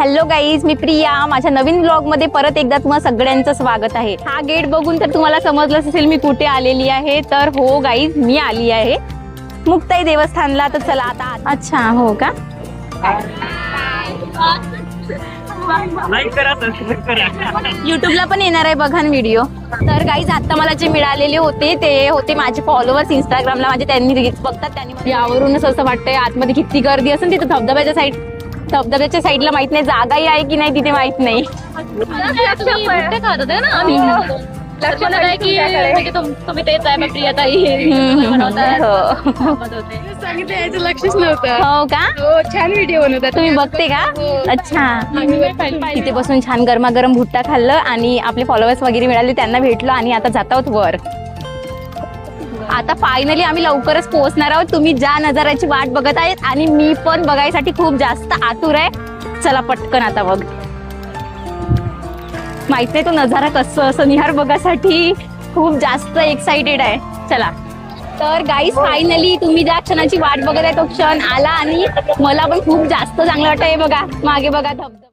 Hello guys, मी प्रिया. माझ्या नवीन blog मध्ये परत एकदा तुम्हा सगळ्यांचं स्वागत आहे. हा गेट बघून तर तुम्हाला समजलंच असेल मी कुठे आलेली आहे. तर हो गाईज, मी आली आहे मुक्ताई देवस्थानला. तर चला आता. अच्छा, हो का? युट्यूबला पण येणार आहे बघा व्हिडिओ. तर गाईज, आता मला जे मिळालेले होते ते होते माझे फॉलोअर्स इंस्टाग्रामला. माझे त्यांनी रील्स बघतात, त्यांनी यावरूनच असं वाटतंय आतमध्ये किती गर्दी असेल. तिथं धबधब्याच्या साईडला माहित नाही जागाही आहे की नाही तिथे माहित नाही. लक्षच नव्हतं. हो का? छान व्हिडिओ बनवतात. तुम्ही बघते का? अच्छा. तिथे बसून छान गरमागरम भुट्टा खाल्लं आणि आपले फॉलोअर्स वगैरे मिळाले, त्यांना भेटलो आणि आता जात आहोत वर. आता फायनली आम्ही लवकरच पोहोचणार आहोत. तुम्ही ज्या नजाऱ्याची वाट बघत आहेत आणि मी पण बघायसाठी खूप जास्त आतुर आहे. चला पटकन आता बघ. माहित नाही तो नजारा कसं असं निहार बघासाठी खूप जास्त एक्साइटेड आहे. चला. तर गाईज, फायनली तुम्ही ज्या क्षणाची वाट बघत आहे तो क्षण आला आणि मला पण खूप जास्त चांगलं वाटतंय. बघा मागे बघा धबधबा.